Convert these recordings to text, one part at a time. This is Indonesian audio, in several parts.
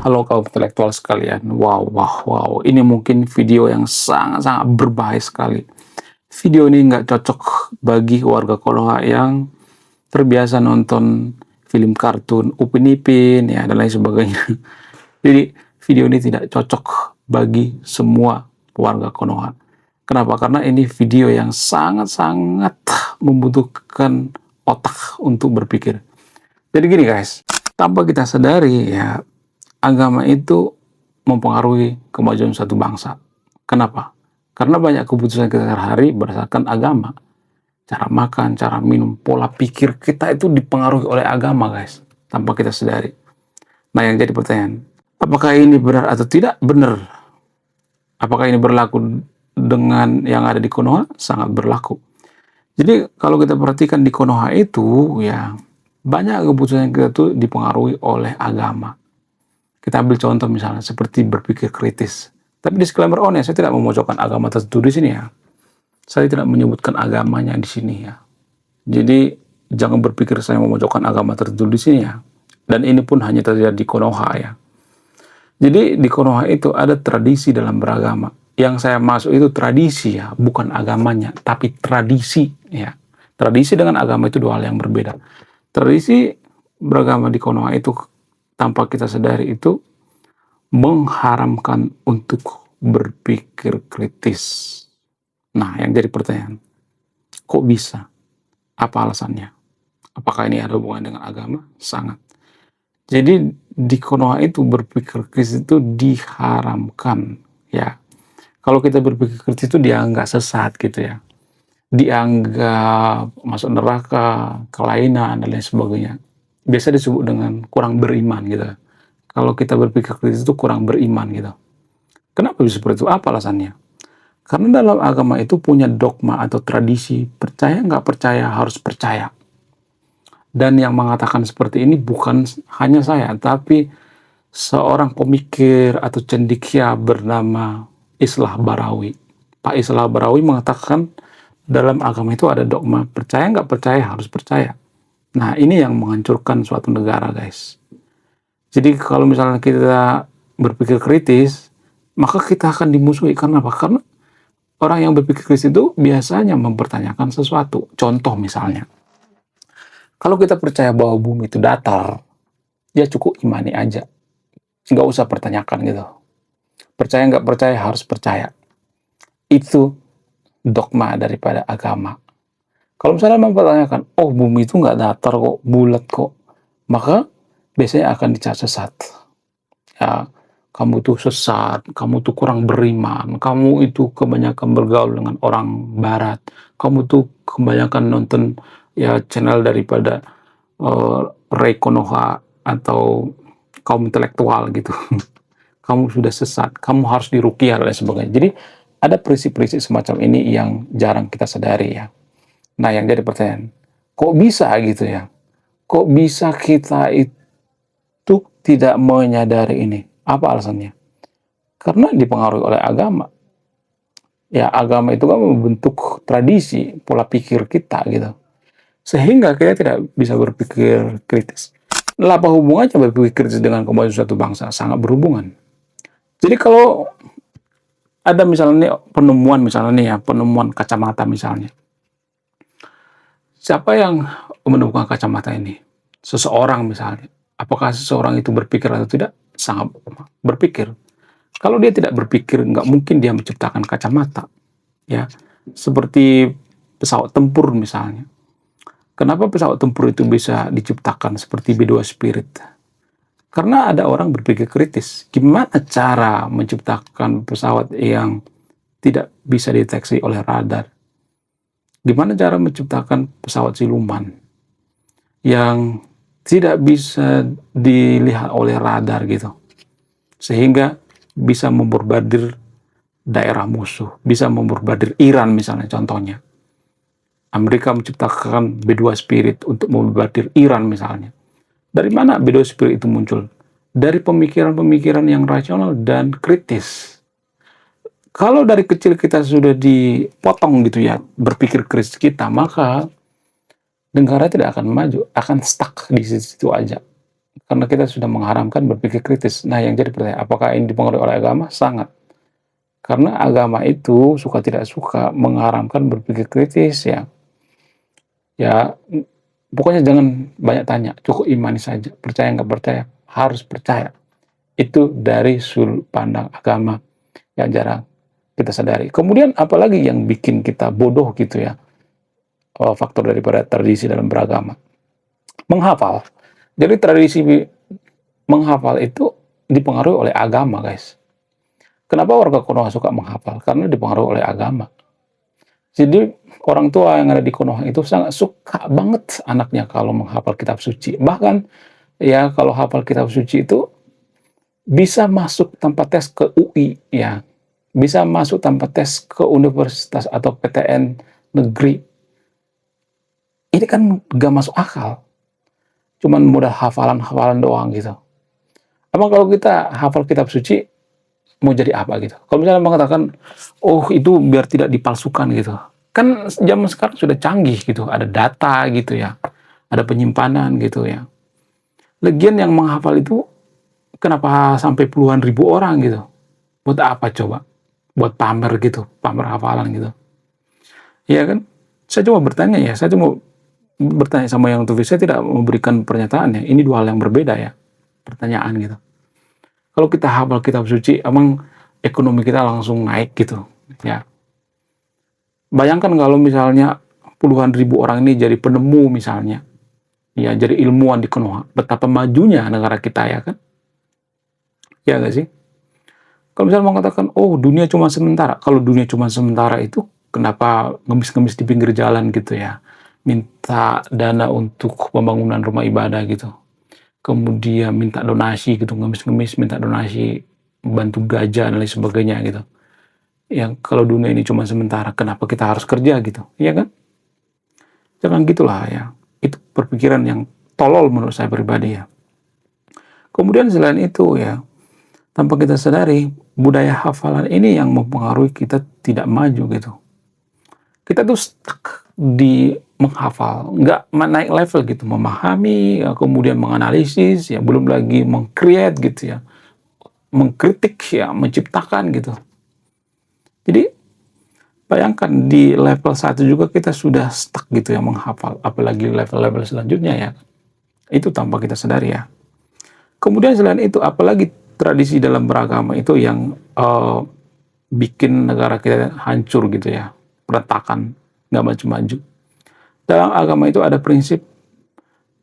Halo kaum intelektual sekalian. Wow, wow, wow. Ini mungkin video yang sangat-sangat berbahaya sekali. Video ini nggak cocok bagi warga Konoha yang terbiasa nonton film kartun Upin Ipin ya dan lain sebagainya. Jadi video ini tidak cocok bagi semua warga Konoha. Kenapa? Karena ini video yang sangat-sangat membutuhkan otak untuk berpikir. Jadi gini guys, tanpa kita sadari ya, agama itu mempengaruhi kemajuan suatu bangsa. Kenapa? Karena banyak keputusan kita sehari-hari berdasarkan agama. Cara makan, cara minum, pola pikir kita itu dipengaruhi oleh agama, guys. Tanpa kita sadari. Nah, yang jadi pertanyaan, apakah ini benar atau tidak? Benar. Apakah ini berlaku dengan yang ada di Konoha? Sangat berlaku. Jadi, kalau kita perhatikan di Konoha itu, ya, banyak keputusan kita tuh dipengaruhi oleh agama. Kita ambil contoh misalnya seperti berpikir kritis. Tapi disclaimer ya, saya tidak memojokkan agama tertentu di sini ya. Saya tidak menyebutkan agamanya di sini ya. Jadi jangan berpikir saya memojokkan agama tertentu di sini ya. Dan ini pun hanya terjadi di Konoha ya. Jadi di Konoha itu ada tradisi dalam beragama. Yang saya masuk itu tradisi ya, bukan agamanya, tapi tradisi ya. Tradisi dengan agama itu dua hal yang berbeda. Tradisi beragama di Konoha itu tanpa kita sadari itu mengharamkan untuk berpikir kritis. Nah, yang jadi pertanyaan, kok bisa? Apa alasannya? Apakah ini ada hubungan dengan agama? Sangat. Jadi di Konoha itu berpikir kritis itu diharamkan, ya. Kalau kita berpikir kritis itu dianggap sesat gitu ya. Dianggap masuk neraka, kelainan dan lain sebagainya. Biasa disebut dengan kurang beriman gitu. Kalau kita berpikir kritis itu kurang beriman gitu. Kenapa bisa seperti itu? Apa alasannya? Karena dalam agama itu punya dogma atau tradisi, percaya nggak percaya harus percaya. Dan yang mengatakan seperti ini bukan hanya saya, tapi seorang pemikir atau cendekia bernama Islah Barawi. Pak Islah Barawi mengatakan dalam agama itu ada dogma, percaya nggak percaya harus percaya. Nah, ini yang menghancurkan suatu negara, guys. Jadi kalau misalnya kita berpikir kritis, maka kita akan dimusuhi. Karena apa? Karena orang yang berpikir kritis itu biasanya mempertanyakan sesuatu. Contoh misalnya, kalau kita percaya bahwa bumi itu datar, ya cukup imani aja. Nggak usah pertanyakan gitu. Percaya nggak percaya harus percaya. Itu dogma daripada agama. Kalau misalnya mempertanyakan, oh bumi itu nggak datar kok, bulat kok, maka biasanya akan dicap sesat. Ya, kamu tuh sesat, kamu tuh kurang beriman, kamu itu kebanyakan bergaul dengan orang barat, kamu tuh kebanyakan nonton ya channel daripada Ray Konoha atau kaum intelektual gitu. Kamu sudah sesat, kamu harus diruqyah dan sebagainya. Jadi ada prinsip-prinsip semacam ini yang jarang kita sadari ya. Nah, yang jadi pertanyaan, kok bisa gitu ya? Kok bisa kita itu tidak menyadari ini? Apa alasannya? Karena dipengaruhi oleh agama. Ya, agama itu kan membentuk tradisi, pola pikir kita gitu. Sehingga kita tidak bisa berpikir kritis. Lah, apa hubungannya berpikir kritis dengan kemajuan suatu bangsa? Sangat berhubungan. Jadi kalau ada misalnya nih penemuan misalnya nih ya, penemuan kacamata misalnya. Siapa yang menemukan kacamata ini? Seseorang misalnya. Apakah seseorang itu berpikir atau tidak? Sangat berpikir. Kalau dia tidak berpikir, nggak mungkin dia menciptakan kacamata. Ya, seperti pesawat tempur misalnya. Kenapa pesawat tempur itu bisa diciptakan seperti B-2 Spirit? Karena ada orang berpikir kritis. Gimana cara menciptakan pesawat yang tidak bisa dideteksi oleh radar? Gimana cara menciptakan pesawat siluman yang tidak bisa dilihat oleh radar gitu, sehingga bisa membombardir daerah musuh, bisa membombardir Iran misalnya contohnya. Amerika menciptakan B-2 Spirit untuk membombardir Iran misalnya. Dari mana B-2 Spirit itu muncul? Dari pemikiran-pemikiran yang rasional dan kritis. Kalau dari kecil kita sudah dipotong gitu ya, berpikir kritis kita, maka negara tidak akan maju, akan stuck di situ aja. karena kita sudah mengharamkan berpikir kritis. Nah, yang jadi pertanyaan, apakah ini dipengaruhi oleh agama? Sangat. Karena agama itu suka tidak suka mengharamkan berpikir kritis ya. Ya, pokoknya jangan banyak tanya, cukup imani saja. Percaya nggak percaya, harus percaya. Itu dari sudut pandang agama yang jarang kita sadari. Kemudian apalagi yang bikin kita bodoh gitu ya, faktor daripada tradisi dalam beragama. Menghafal. Jadi tradisi menghafal itu dipengaruhi oleh agama, guys. Kenapa warga Konoha suka menghafal? Karena dipengaruhi oleh agama. Jadi orang tua yang ada di Konoha itu sangat suka banget anaknya kalau menghafal kitab suci. Bahkan ya kalau hafal kitab suci itu bisa masuk tanpa tes ke UI ya. Bisa masuk tanpa tes ke universitas atau PTN negeri. Ini kan gak masuk akal. Cuman modal hafalan-hafalan doang gitu. Emang kalau kita hafal kitab suci, mau jadi apa gitu? Kalau misalnya mengatakan, oh itu biar tidak dipalsukan gitu. Kan zaman sekarang sudah canggih gitu, ada data gitu ya, ada penyimpanan gitu ya. Lagian yang menghafal itu, kenapa sampai puluhan ribu orang gitu? Buat apa coba? Buat pamer gitu, pamer hafalan gitu. Iya kan? Saya cuma bertanya ya, saya cuma bertanya sama yang tulis, saya tidak memberikan pernyataan ya. Ini dua hal yang berbeda ya, pertanyaan gitu. Kalau kita hafal kitab suci, emang ekonomi kita langsung naik gitu ya. Bayangkan kalau misalnya puluhan ribu orang ini jadi penemu misalnya, ya jadi ilmuwan di Konoha, betapa majunya negara kita ya kan? Ya nggak sih? Kalau misalnya mengatakan, oh dunia cuma sementara, kalau dunia cuma sementara itu kenapa ngemis-ngemis di pinggir jalan gitu ya? Minta dana untuk pembangunan rumah ibadah gitu. Kemudian minta donasi gitu, ngemis-ngemis minta donasi, bantu gajah dan lain sebagainya gitu. Yang kalau dunia ini cuma sementara, kenapa kita harus kerja gitu, iya kan? Jangan gitulah ya. Itu berpikiran yang tolol menurut saya pribadi ya. Kemudian selain itu ya, tanpa kita sadari, budaya hafalan ini yang mempengaruhi kita tidak maju gitu. Kita tuh stuck di menghafal, nggak naik level gitu, memahami, ya, kemudian menganalisis, ya belum lagi meng-create gitu ya, mengkritik ya, menciptakan gitu. Jadi bayangkan di level 1 juga kita sudah stuck gitu ya menghafal, apalagi level-level selanjutnya ya. Itu tanpa kita sadari ya. Kemudian selain itu, apalagi tradisi dalam beragama itu yang bikin negara kita hancur gitu ya, berantakan, nggak maju-maju. Dalam agama itu ada prinsip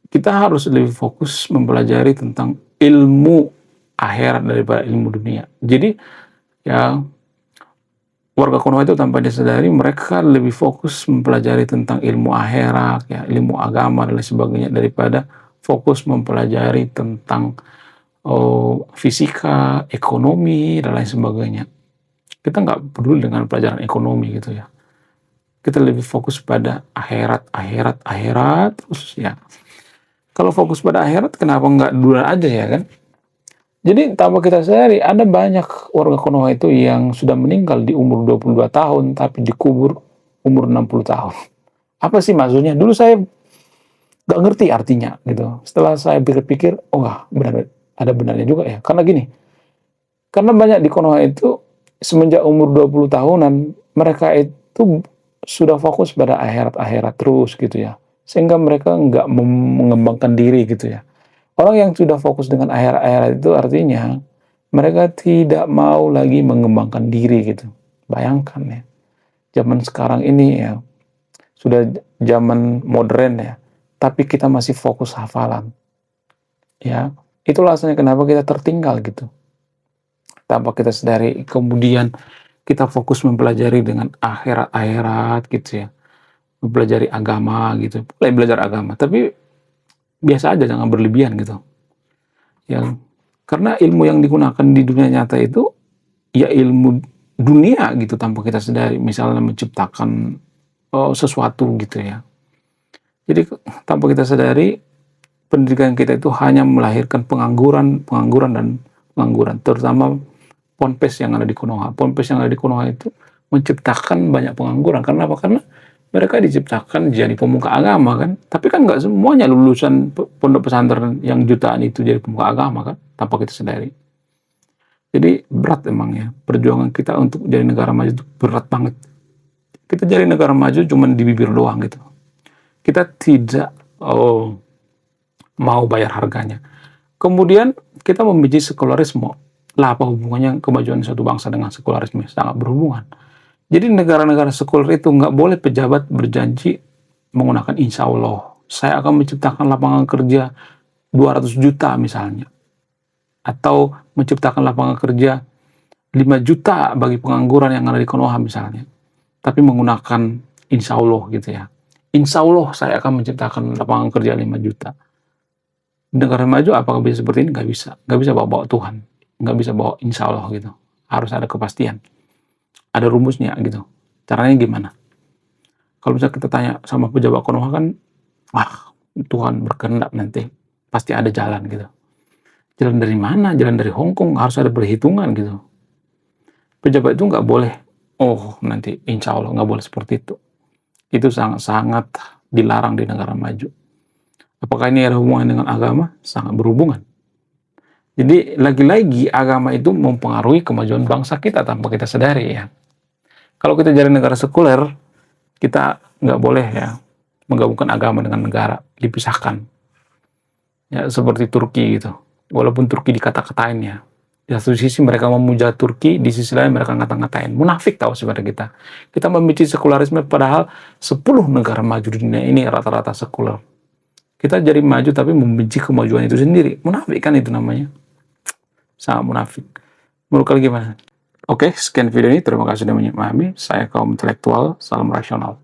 kita harus lebih fokus mempelajari tentang ilmu akhirat daripada ilmu dunia. Jadi ya warga Konoha itu tanpa disadari mereka lebih fokus mempelajari tentang ilmu akhirat, ya ilmu agama dan lain sebagainya daripada fokus mempelajari tentang fisika, ekonomi dan lain sebagainya. Kita nggak peduli dengan pelajaran ekonomi gitu ya. Kita lebih fokus pada akhirat terus ya. Kalau fokus pada akhirat, kenapa nggak dunia aja ya kan? Jadi tanpa kita sadari, ada banyak warga Konoha itu yang sudah meninggal di umur 22 tahun, tapi dikubur umur 60 tahun. Apa sih maksudnya? Dulu saya nggak ngerti artinya gitu. Setelah saya pikir-pikir, oh benar, ada benarnya juga ya. Karena gini, karena banyak di Konoha itu, semenjak umur 20 tahunan, mereka itu sudah fokus pada akhirat terus gitu ya. Sehingga mereka nggak mengembangkan diri gitu ya. Orang yang sudah fokus dengan akhirat itu artinya mereka tidak mau lagi mengembangkan diri gitu. Bayangkan ya. Zaman sekarang ini ya sudah zaman modern ya. Tapi kita masih fokus hafalan. Ya, itulah alasannya kenapa kita tertinggal gitu. Tanpa kita sadari, kemudian kita fokus mempelajari dengan akhirat gitu ya. Mempelajari agama gitu. Boleh belajar agama, tapi biasa aja, jangan berlebihan gitu. Ya, karena ilmu yang digunakan di dunia nyata itu ya ilmu dunia gitu tanpa kita sadari. Misalnya menciptakan sesuatu gitu ya. Jadi tanpa kita sadari, pendidikan kita itu hanya melahirkan pengangguran, terutama ponpes yang ada di Konoha. Ponpes yang ada di Konoha itu menciptakan banyak pengangguran. Karena apa? Karena Mereka diciptakan jadi pemuka agama kan, tapi kan nggak semuanya lulusan pondok pesantren yang jutaan itu jadi pemuka agama kan, tanpa kita sadari. Jadi berat emang ya, perjuangan kita untuk jadi negara maju itu berat banget. Kita jadi negara maju cuma di bibir doang gitu. Kita tidak mau bayar harganya. Kemudian kita membenci sekularisme. Lah apa hubungannya kemajuan suatu bangsa dengan sekularisme? Sangat berhubungan. Jadi negara-negara sekuler itu nggak boleh pejabat berjanji menggunakan insya Allah. Saya akan menciptakan lapangan kerja 200 juta misalnya. Atau menciptakan lapangan kerja 5 juta bagi pengangguran yang ada di Konoha misalnya. Tapi menggunakan insya Allah gitu ya. Insya Allah saya akan menciptakan lapangan kerja 5 juta. Negara maju apakah bisa seperti ini? Nggak bisa. Nggak bisa bawa Tuhan. Nggak bisa bawa insya Allah gitu. Harus ada kepastian. Ada rumusnya gitu. Caranya gimana? Kalau misalnya kita tanya sama pejabat Konoha kan, Tuhan berkehendak nanti. Pasti ada jalan gitu. Jalan dari mana? Jalan dari Hong Kong. Harus ada perhitungan gitu. Pejabat itu nggak boleh, nanti insya Allah nggak boleh seperti itu. Itu sangat-sangat dilarang di negara maju. Apakah ini ada hubungan dengan agama? Sangat berhubungan. Jadi lagi-lagi agama itu mempengaruhi kemajuan bangsa kita tanpa kita sadari ya. Kalau kita jadi negara sekuler, kita nggak boleh ya menggabungkan agama dengan negara, dipisahkan. Ya seperti Turki gitu. Walaupun Turki dikata-katain ya. Di satu sisi mereka memuja Turki, di sisi lain mereka ngata-ngatain. Munafik tahu sebenarnya kita. Kita membenci sekularisme padahal 10 negara maju di dunia ini rata-rata sekuler. Kita jadi maju tapi membenci kemajuan itu sendiri. Munafik kan itu namanya. Sangat munafik. Menurut kalian gimana? Oke, sekian video ini. Terima kasih sudah menyimak. Saya kaum intelektual. Salam rasional.